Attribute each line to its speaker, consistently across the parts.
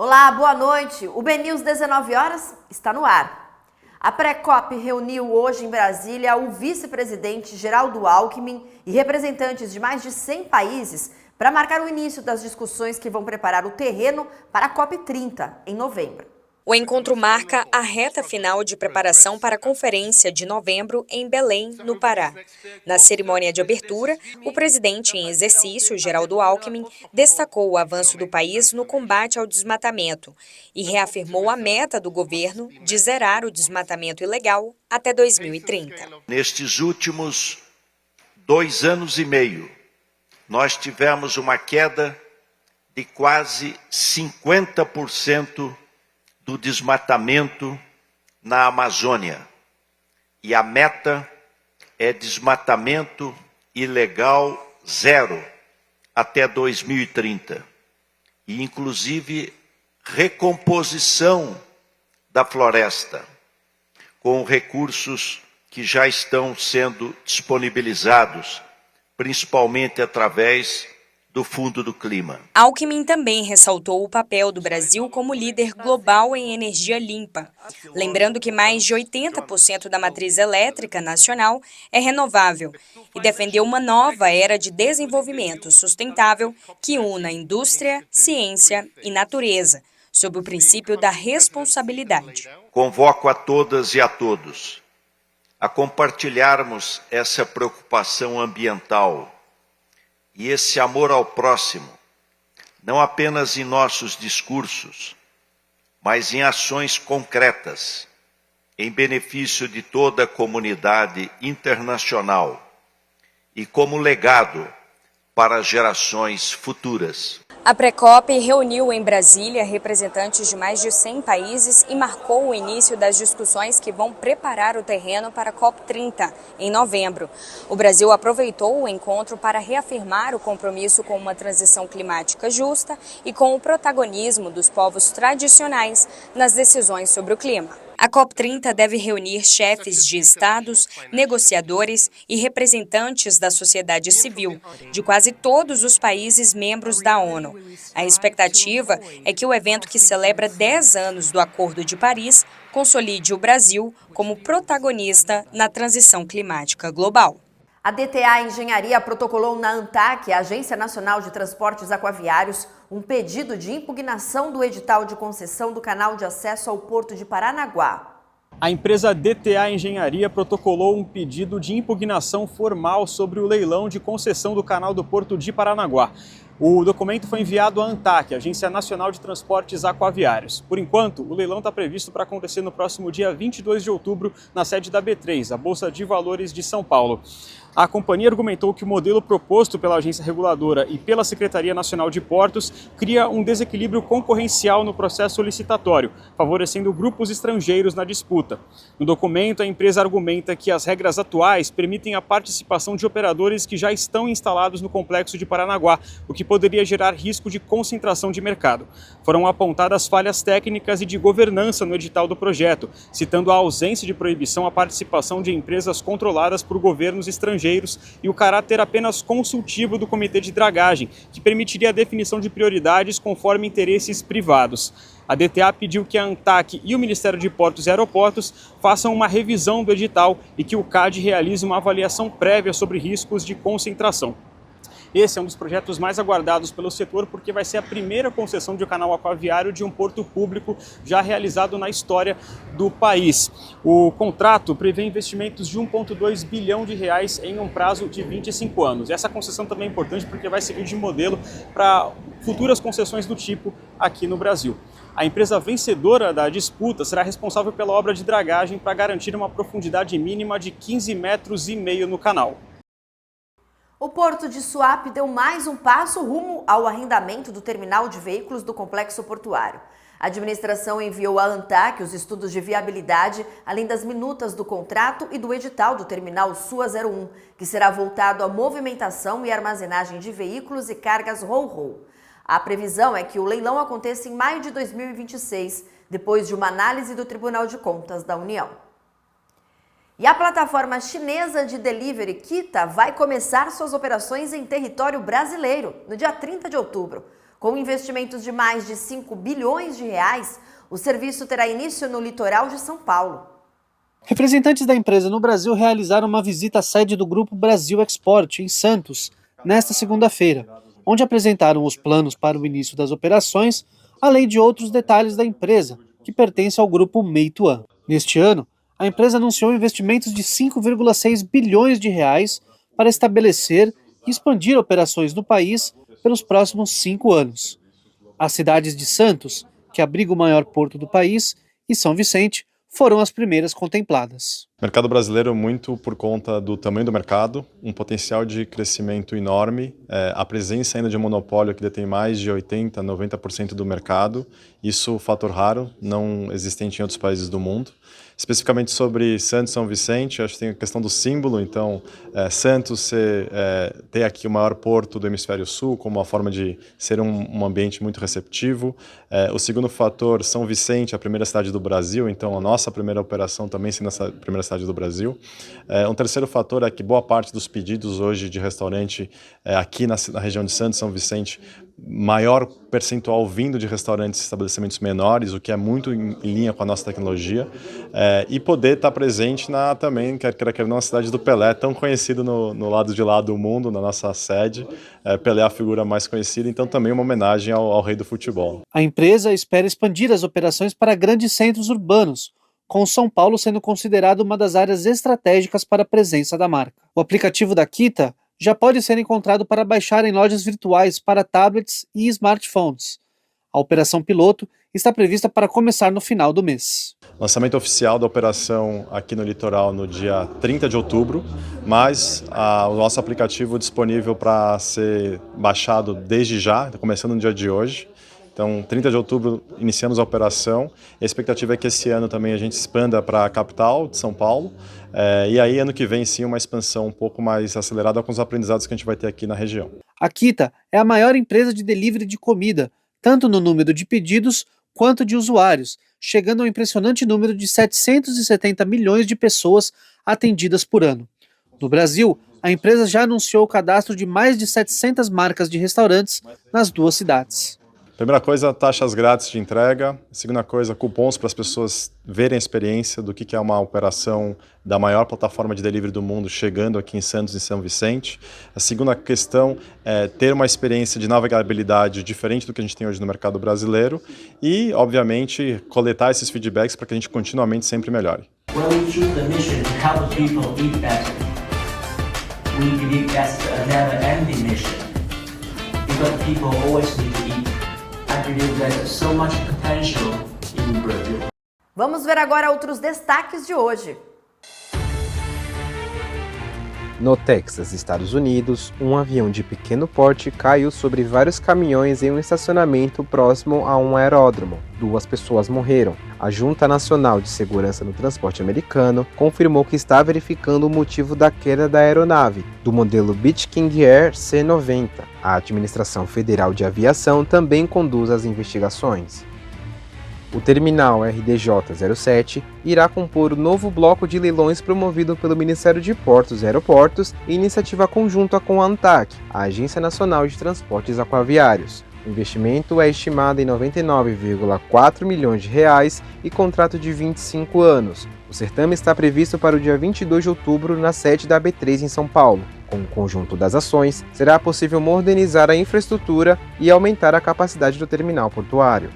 Speaker 1: Olá, boa noite. O BNews 19 horas está no ar. A Pré-COP reuniu hoje em Brasília o vice-presidente Geraldo Alckmin e representantes de mais de 100 países para marcar o início das discussões que vão preparar o terreno para a COP30 em novembro.
Speaker 2: O encontro marca a reta final de preparação para a conferência de novembro em Belém, no Pará. Na cerimônia de abertura, o presidente em exercício, Geraldo Alckmin, destacou o avanço do país no combate ao desmatamento e reafirmou a meta do governo de zerar o desmatamento ilegal até 2030.
Speaker 3: Nestes últimos 2 anos e meio, nós tivemos uma queda de quase 50% do desmatamento na Amazônia. E a meta é desmatamento ilegal zero até 2030. E, inclusive, recomposição da floresta, com recursos que já estão sendo disponibilizados, principalmente através do Fundo do Clima.
Speaker 2: Alckmin também ressaltou o papel do Brasil como líder global em energia limpa, lembrando que mais de 80% da matriz elétrica nacional é renovável e defendeu uma nova era de desenvolvimento sustentável que una indústria, ciência e natureza, sob o princípio da responsabilidade.
Speaker 3: Convoco a todas e a todos a compartilharmos essa preocupação ambiental e esse amor ao próximo, não apenas em nossos discursos, mas em ações concretas, em benefício de toda a comunidade internacional e como legado para as gerações futuras.
Speaker 2: A Pré-COP reuniu em Brasília representantes de mais de 100 países e marcou o início das discussões que vão preparar o terreno para a COP30, em novembro. O Brasil aproveitou o encontro para reafirmar o compromisso com uma transição climática justa e com o protagonismo dos povos tradicionais nas decisões sobre o clima. A COP30 deve reunir chefes de estados, negociadores e representantes da sociedade civil, de quase todos os países membros da ONU. A expectativa é que o evento, que celebra 10 anos do Acordo de Paris, consolide o Brasil como protagonista na transição climática global.
Speaker 1: A DTA Engenharia protocolou na ANTAQ, a Agência Nacional de Transportes Aquaviários, um pedido de impugnação do edital de concessão do canal de acesso ao Porto de Paranaguá.
Speaker 4: A empresa DTA Engenharia protocolou um pedido de impugnação formal sobre o leilão de concessão do canal do Porto de Paranaguá. O documento foi enviado à ANTAQ, Agência Nacional de Transportes Aquaviários. Por enquanto, o leilão está previsto para acontecer no próximo dia 22 de outubro, na sede da B3, a Bolsa de Valores de São Paulo. A companhia argumentou que o modelo proposto pela agência reguladora e pela Secretaria Nacional de Portos cria um desequilíbrio concorrencial no processo licitatório, favorecendo grupos estrangeiros na disputa. No documento, a empresa argumenta que as regras atuais permitem a participação de operadores que já estão instalados no complexo de Paranaguá, o que poderia gerar risco de concentração de mercado. Foram apontadas falhas técnicas e de governança no edital do projeto, citando a ausência de proibição à participação de empresas controladas por governos estrangeiros e o caráter apenas consultivo do Comitê de Dragagem, que permitiria a definição de prioridades conforme interesses privados. A DTA pediu que a ANTAQ e o Ministério de Portos e Aeroportos façam uma revisão do edital e que o CAD realize uma avaliação prévia sobre riscos de concentração. Esse é um dos projetos mais aguardados pelo setor porque vai ser a primeira concessão de um canal aquaviário de um porto público já realizado na história do país. O contrato prevê investimentos de 1,2 bilhão de reais em um prazo de 25 anos. Essa concessão também é importante porque vai servir de modelo para futuras concessões do tipo aqui no Brasil. A empresa vencedora da disputa será responsável pela obra de dragagem para garantir uma profundidade mínima de 15,5 metros no canal.
Speaker 1: O Porto de Suape deu mais um passo rumo ao arrendamento do terminal de veículos do complexo portuário. A administração enviou à ANTAQ os estudos de viabilidade, além das minutas do contrato e do edital do terminal SUA 01, que será voltado à movimentação e armazenagem de veículos e cargas ro-ro. A previsão é que o leilão aconteça em maio de 2026, depois de uma análise do Tribunal de Contas da União. E a plataforma chinesa de delivery Kita vai começar suas operações em território brasileiro no dia 30 de outubro. Com investimentos de mais de 5 bilhões de reais, o serviço terá início no litoral de São Paulo.
Speaker 5: Representantes da empresa no Brasil realizaram uma visita à sede do Grupo Brasil Export, em Santos, nesta segunda-feira, onde apresentaram os planos para o início das operações, além de outros detalhes da empresa, que pertence ao grupo Meituan. Neste ano, a empresa anunciou investimentos de 5,6 bilhões de reais para estabelecer e expandir operações no país pelos próximos 5 anos. As cidades de Santos, que abriga o maior porto do país, e São Vicente, foram as primeiras contempladas.
Speaker 6: O mercado brasileiro, muito por conta do tamanho do mercado, um potencial de crescimento enorme, a presença ainda de um monopólio que detém mais de 80%, 90% do mercado, isso é um fator raro, não existente em outros países do mundo. Especificamente sobre Santos e São Vicente, acho que tem a questão do símbolo, então Santos ter aqui o maior porto do hemisfério sul, como uma forma de ser um ambiente muito receptivo. O segundo fator, São Vicente, a primeira cidade do Brasil, então a nossa primeira operação também sendo essa primeira cidade do Brasil. Um terceiro fator é que boa parte dos pedidos hoje de restaurante aqui na região de Santos e São Vicente, maior percentual vindo de restaurantes e estabelecimentos menores, o que é muito em linha com a nossa tecnologia, e poder estar presente também, quer queira na cidade do Pelé, tão conhecido no lado de lá do mundo, na nossa sede. Pelé é a figura mais conhecida, então também uma homenagem ao rei do futebol.
Speaker 5: A empresa espera expandir as operações para grandes centros urbanos, com São Paulo sendo considerado uma das áreas estratégicas para a presença da marca. O aplicativo da Kita já pode ser encontrado para baixar em lojas virtuais para tablets e smartphones. A operação piloto está prevista para começar no final do mês.
Speaker 6: Lançamento oficial da operação aqui no litoral no dia 30 de outubro, mas o nosso aplicativo disponível para ser baixado desde já, começando no dia de hoje. Então, 30 de outubro, iniciamos a operação. A expectativa é que esse ano também a gente expanda para a capital de São Paulo. E aí, ano que vem, sim, uma expansão um pouco mais acelerada com os aprendizados que a gente vai ter aqui na região.
Speaker 5: A Kita é a maior empresa de delivery de comida, tanto no número de pedidos quanto de usuários, chegando ao impressionante número de 770 milhões de pessoas atendidas por ano. No Brasil, a empresa já anunciou o cadastro de mais de 700 marcas de restaurantes nas 2 cidades.
Speaker 6: Primeira coisa, taxas grátis de entrega. Segunda coisa, cupons para as pessoas verem a experiência do que é uma operação da maior plataforma de delivery do mundo chegando aqui em Santos e São Vicente. A segunda questão é ter uma experiência de navegabilidade diferente do que a gente tem hoje no mercado brasileiro e, obviamente, coletar esses feedbacks para que a gente continuamente sempre melhore.
Speaker 7: When we choose the mission to help people eat better, we believe that's a never-ending mission because people always need to eat. So much potential in Brazil.
Speaker 1: Vamos ver agora outros destaques de hoje.
Speaker 8: No Texas, Estados Unidos, um avião de pequeno porte caiu sobre vários caminhões em um estacionamento próximo a um aeródromo. 2 pessoas morreram. A Junta Nacional de Segurança no Transporte americano confirmou que está verificando o motivo da queda da aeronave, do modelo Beech King Air C-90. A Administração Federal de Aviação também conduz as investigações. O terminal RDJ-07 irá compor o novo bloco de leilões promovido pelo Ministério de Portos e Aeroportos em iniciativa conjunta com a ANTAQ, a Agência Nacional de Transportes Aquaviários. O investimento é estimado em 99,4 milhões de reais e contrato de 25 anos. O certame está previsto para o dia 22 de outubro na sede da B3 em São Paulo. Com o conjunto das ações, será possível modernizar a infraestrutura e aumentar a capacidade do terminal portuário.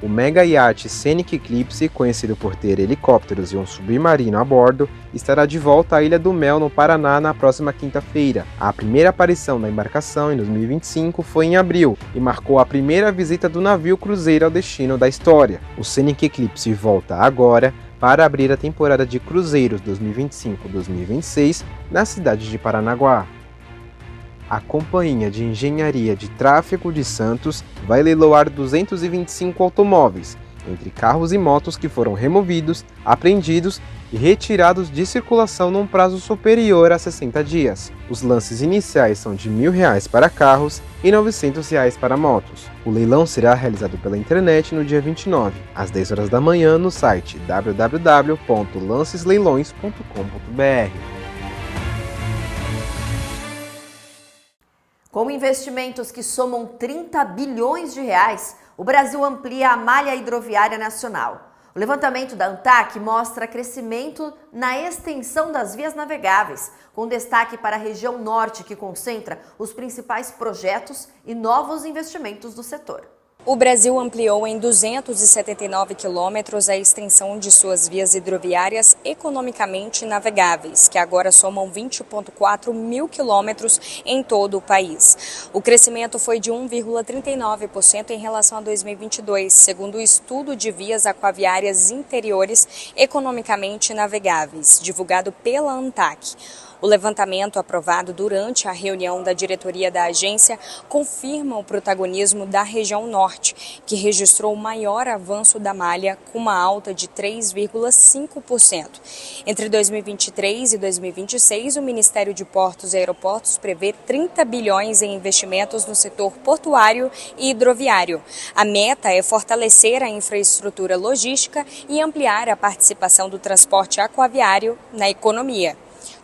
Speaker 8: O mega iate Scenic Eclipse, conhecido por ter helicópteros e um submarino a bordo, estará de volta à Ilha do Mel, no Paraná, na próxima quinta-feira. A primeira aparição da embarcação, em 2025, foi em abril e marcou a primeira visita do navio cruzeiro ao destino da história. O Scenic Eclipse volta agora para abrir a temporada de cruzeiros 2025-2026 na cidade de Paranaguá. A Companhia de Engenharia de Tráfego de Santos vai leiloar 225 automóveis, entre carros e motos que foram removidos, apreendidos e retirados de circulação num prazo superior a 60 dias. Os lances iniciais são de R$ 1.000 para carros e R$ 900 para motos. O leilão será realizado pela internet no dia 29, às 10 horas da manhã, no site www.lancesleilões.com.br.
Speaker 1: Com investimentos que somam 30 bilhões de reais, o Brasil amplia a malha hidroviária nacional. O levantamento da ANTAQ mostra crescimento na extensão das vias navegáveis, com destaque para a região norte, que concentra os principais projetos e novos investimentos do setor.
Speaker 2: O Brasil ampliou em 279 quilômetros a extensão de suas vias hidroviárias economicamente navegáveis, que agora somam 20,4 mil quilômetros em todo o país. O crescimento foi de 1,39% em relação a 2022, segundo o estudo de vias aquaviárias interiores economicamente navegáveis, divulgado pela ANTAQ. O levantamento aprovado durante a reunião da diretoria da agência confirma o protagonismo da região norte, que registrou o maior avanço da malha, com uma alta de 3,5%. Entre 2023 e 2026, o Ministério de Portos e Aeroportos prevê 30 bilhões em investimentos no setor portuário e hidroviário. A meta é fortalecer a infraestrutura logística e ampliar a participação do transporte aquaviário na economia.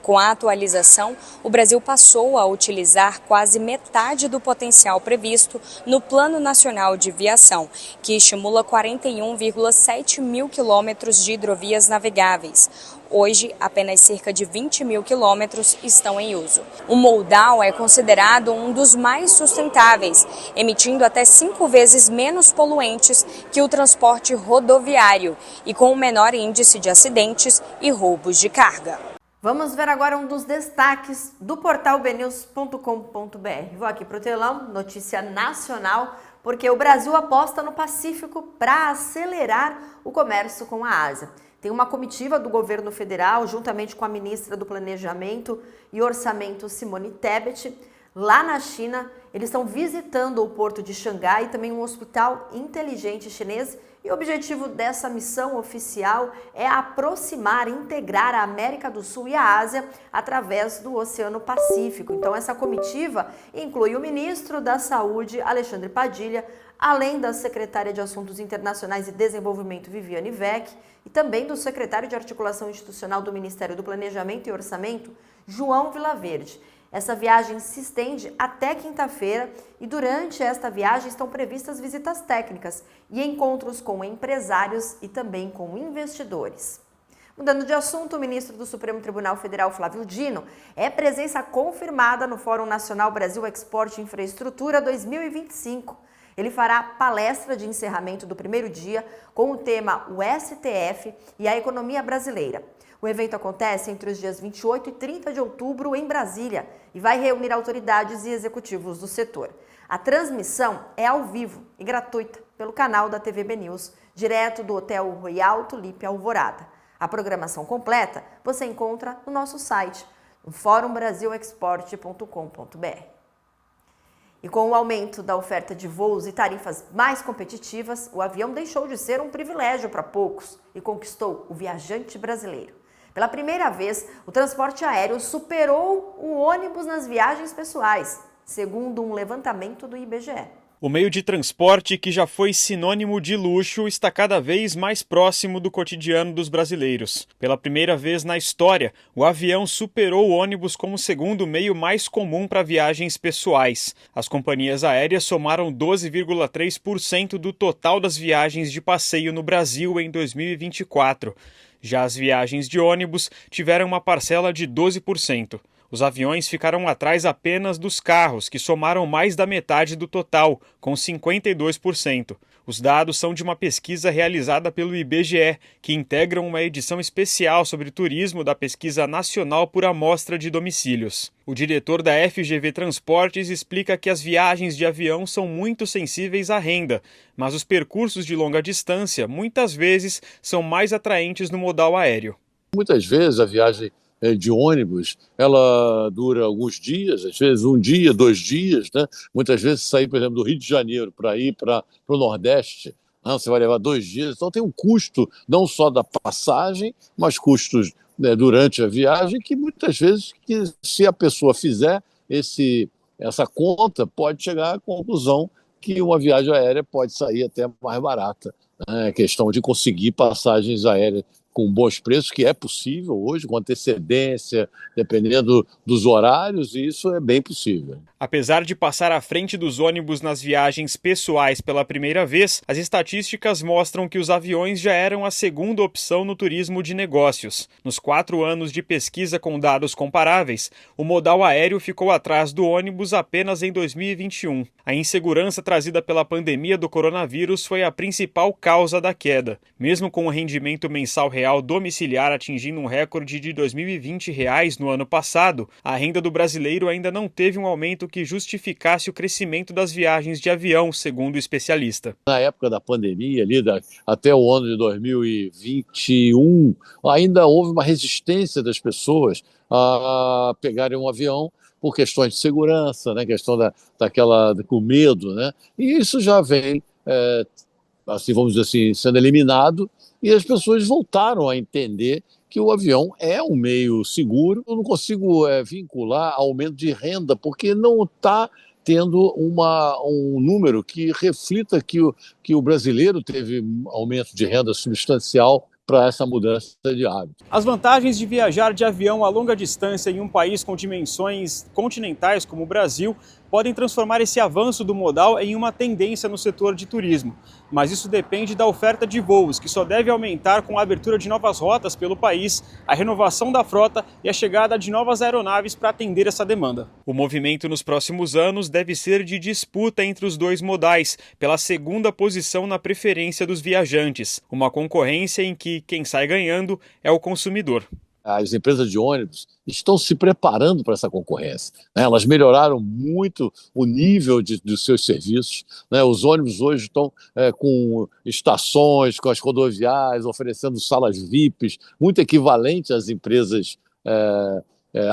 Speaker 2: Com a atualização, o Brasil passou a utilizar quase metade do potencial previsto no Plano Nacional de Viação, que estimula 41,7 mil quilômetros de hidrovias navegáveis. Hoje, apenas cerca de 20 mil quilômetros estão em uso. O modal é considerado um dos mais sustentáveis, emitindo até 5 vezes menos poluentes que o transporte rodoviário e com um menor índice de acidentes e roubos de carga.
Speaker 1: Vamos ver agora um dos destaques do portal bnews.com.br. Vou aqui para o telão, notícia nacional, porque o Brasil aposta no Pacífico para acelerar o comércio com a Ásia. Tem uma comitiva do governo federal, juntamente com a ministra do Planejamento e Orçamento, Simone Tebet, lá na China. Eles estão visitando o porto de Xangai e também um hospital inteligente chinês. E o objetivo dessa missão oficial é aproximar, integrar a América do Sul e a Ásia através do Oceano Pacífico. Então, essa comitiva inclui o ministro da Saúde, Alexandre Padilha, além da secretária de Assuntos Internacionais e Desenvolvimento, Viviane Vec, e também do secretário de Articulação Institucional do Ministério do Planejamento e Orçamento, João Vilaverde. Essa viagem se estende até quinta-feira e durante esta viagem estão previstas visitas técnicas e encontros com empresários e também com investidores. Mudando de assunto, o ministro do Supremo Tribunal Federal, Flávio Dino, é presença confirmada no Fórum Nacional Brasil Export Infraestrutura 2025. Ele fará palestra de encerramento do primeiro dia com o tema o STF e a economia brasileira. O evento acontece entre os dias 28 e 30 de outubro em Brasília e vai reunir autoridades e executivos do setor. A transmissão é ao vivo e gratuita pelo canal da TV BNews, direto do Hotel Royal Tulipe Alvorada. A programação completa você encontra no nosso site, no forumbrasilexport.com.br. E com o aumento da oferta de voos e tarifas mais competitivas, o avião deixou de ser um privilégio para poucos e conquistou o viajante brasileiro. Pela primeira vez, o transporte aéreo superou o ônibus nas viagens pessoais, segundo um levantamento do IBGE.
Speaker 4: O meio de transporte, que já foi sinônimo de luxo, está cada vez mais próximo do cotidiano dos brasileiros. Pela primeira vez na história, o avião superou o ônibus como o segundo meio mais comum para viagens pessoais. As companhias aéreas somaram 12,3% do total das viagens de passeio no Brasil em 2024. Já as viagens de ônibus tiveram uma parcela de 12%. Os aviões ficaram atrás apenas dos carros, que somaram mais da metade do total, com 52%. Os dados são de uma pesquisa realizada pelo IBGE, que integra uma edição especial sobre turismo da Pesquisa Nacional por Amostra de Domicílios. O diretor da FGV Transportes explica que as viagens de avião são muito sensíveis à renda, mas os percursos de longa distância muitas vezes são mais atraentes no modal aéreo.
Speaker 9: Muitas vezes a viagem de ônibus, ela dura alguns dias, às vezes um dia, 2 dias, né? Muitas vezes sair, por exemplo, do Rio de Janeiro para ir para o Nordeste, você vai levar 2 dias, então tem um custo não só da passagem, mas custos, né, durante a viagem, que muitas vezes, que, se a pessoa fizer essa conta, pode chegar à conclusão que uma viagem aérea pode sair até mais barata. É questão de conseguir passagens aéreas com bons preços, que é possível hoje, com antecedência, dependendo dos horários, e isso é bem possível.
Speaker 4: Apesar de passar à frente dos ônibus nas viagens pessoais pela primeira vez, as estatísticas mostram que os aviões já eram a segunda opção no turismo de negócios. Nos 4 anos de pesquisa com dados comparáveis, o modal aéreo ficou atrás do ônibus apenas em 2021. A insegurança trazida pela pandemia do coronavírus foi a principal causa da queda. Mesmo com o rendimento mensal real domiciliar atingindo um recorde de R$ 2.020 no ano passado, a renda do brasileiro ainda não teve um aumento que justificasse o crescimento das viagens de avião, segundo o especialista.
Speaker 9: Na época da pandemia, até o ano de 2021, ainda houve uma resistência das pessoas a pegarem um avião por questões de segurança, né, questão com medo, né, e isso já vem, assim, vamos dizer assim, sendo eliminado, e as pessoas voltaram a entender que o avião é um meio seguro. Eu não consigo vincular aumento de renda, porque não está tendo um número que reflita que o brasileiro teve aumento de renda substancial para essa mudança de hábito.
Speaker 4: As vantagens de viajar de avião a longa distância em um país com dimensões continentais como o Brasil podem transformar esse avanço do modal em uma tendência no setor de turismo. Mas isso depende da oferta de voos, que só deve aumentar com a abertura de novas rotas pelo país, a renovação da frota e a chegada de novas aeronaves para atender essa demanda. O movimento nos próximos anos deve ser de disputa entre os dois modais, pela segunda posição na preferência dos viajantes, uma concorrência em que quem sai ganhando é o consumidor.
Speaker 9: As empresas de ônibus estão se preparando para essa concorrência, né? Elas melhoraram muito o nível dos seus serviços, né? Os ônibus hoje estão com estações, com as rodoviárias, oferecendo salas VIPs, muito equivalente às empresas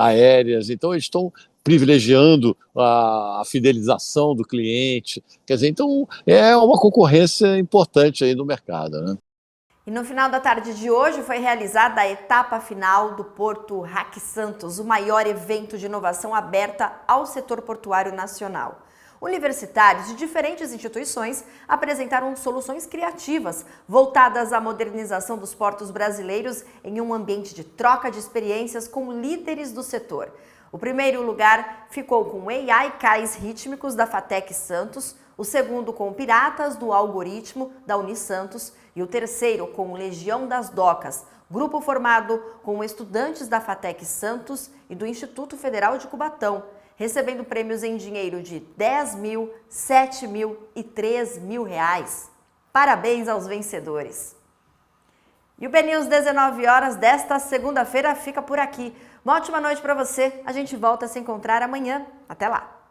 Speaker 9: aéreas. Então, eles estão privilegiando a fidelização do cliente. Quer dizer, então, é uma concorrência importante aí no mercado, né?
Speaker 1: E no final da tarde de hoje foi realizada a etapa final do Porto Hack Santos, o maior evento de inovação aberta ao setor portuário nacional. Universitários de diferentes instituições apresentaram soluções criativas voltadas à modernização dos portos brasileiros em um ambiente de troca de experiências com líderes do setor. O primeiro lugar ficou com AI Cais Rítmicos da FATEC Santos, o segundo com Piratas do Algoritmo da Unisantos e o terceiro com Legião das Docas, grupo formado com estudantes da FATEC Santos e do Instituto Federal de Cubatão, recebendo prêmios em dinheiro de R$10.000, R$7.000 e R$3.000. Parabéns aos vencedores! E o BNews 19 horas desta segunda-feira fica por aqui. Uma ótima noite para você. A gente volta a se encontrar amanhã. Até lá!